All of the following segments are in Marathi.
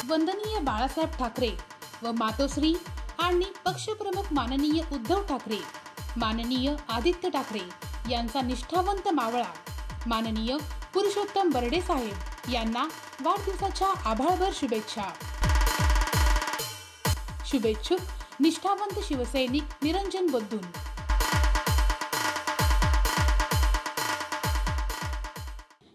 वंदनीय बाळासाहेब ठाकरे व मातोश्री आणि पक्षप्रमुख माननीय उद्धव ठाकरे, माननीय आदित्य ठाकरे यांचा निष्ठावंत मावळा माननीय पुरुषोत्तम बर्डे साहेब यांना वाढदिवसाच्या आभाळभर शुभेच्छा। शुभेच्छुक निष्ठावंत शिवसैनिक निरंजन बद्दून।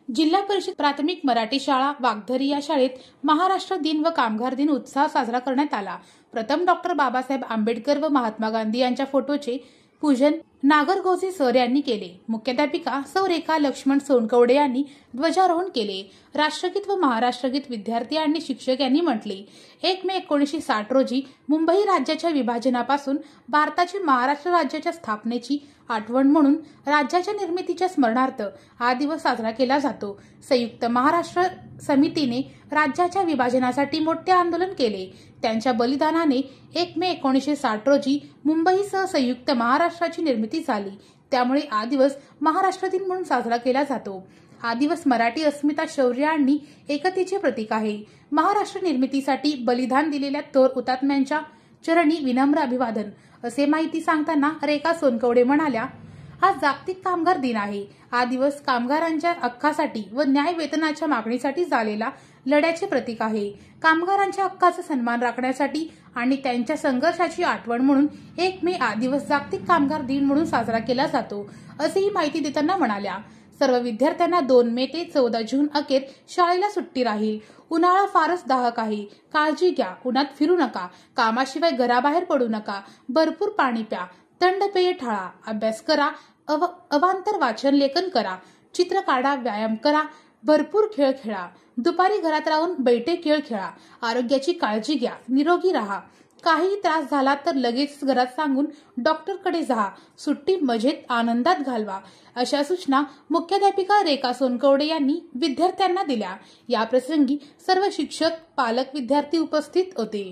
जिल्हा परिषद प्राथमिक मराठी शाळा वागधरी या शाळेत महाराष्ट्र दिन व कामगार दिन उत्साह साजरा करण्यात आला। प्रथम डॉक्टर बाबासाहेब आंबेडकर व महात्मा गांधी यांच्या फोटोचे पूजन नागरगोजे सर यांनी केले। मुख्याध्यापिका सौ रेखा लक्ष्मण सोनकवडे यांनी ध्वजारोहण केले। राष्ट्रगीत व महाराष्ट्रगीत विद्यार्थी आणि शिक्षक यांनी म्हटले। 1 मे 1960 रोजी मुंबई राज्याच्या विभाजनापासून भारताची महाराष्ट्र राज्याच्या स्थापनेची आठवण म्हणून राज्याच्या निर्मितीच्या स्मरणार्थ हा दिवस साजरा केला जातो। संयुक्त महाराष्ट्र समितीने राज्याच्या विभाजनासाठी मोठे आंदोलन केले। त्यांच्या बलिदानाने 1 मे 1960 रोजी मुंबईसह संयुक्त महाराष्ट्राची निर्मिती झाली। त्यामुळे हा दिवस महाराष्ट्र दिन म्हणून साजरा केला जातो। हा दिवस मराठी अस्मिता, शौर्य आणि एकतेचे प्रतीक आहे। महाराष्ट्र निर्मितीसाठी बलिदान दिलेल्या थोर हुतात्म्यांच्या चरणी विनम्र अभिवादन, असे माहिती सांगताना रेखा सोनकवडे म्हणाल्या, आज जागतिक कामगार दिन आहे। हा दिवस कामगारांच्या हक्कासाठी व न्याय वेतनाच्या मागणीसाठी झालेला लढ्याचे प्रतीक आहे। कामगारांच्या हक्काचा सन्मान राखण्यासाठी आणि त्यांच्या संघर्षाची आठवण म्हणून 1 मे हा दिवस जागतिक कामगार दिन म्हणून साजरा केला जातो, असेही माहिती देताना म्हणाल्या। सर्व विद्यार्थ्यांना 2 मे ते 14 जून अखेर शाळेला सुट्टी राहील। उन्हाळा फारच दाहक आहे, काळजी घ्या, उन्हात फिरू नका, कामाशिवाय घराबाहेर पडू नका, भरपूर पाणी प्या, थंड पेय टाळा, अभ्यास करा, अवांतर वाचन लेखन करा, चित्र काढा, व्यायाम करा, भरपूर खेळ खेळा, दुपारी घरात राहून बैठे खेळ खेळा, आरोग्याची काळजी घ्या, निरोगी राहा, काही त्रास झाला तर लगेच घरात सांगून डॉक्टरकडे जा, सुट्टी मजेत आनंदात घालवा, अशा सूचना मुख्याध्यापिका रेखा सोनकवडे यांनी विद्यार्थ्यांना दिल्या। या प्रसंगी सर्व शिक्षक, पालक, विद्यार्थी उपस्थित होते।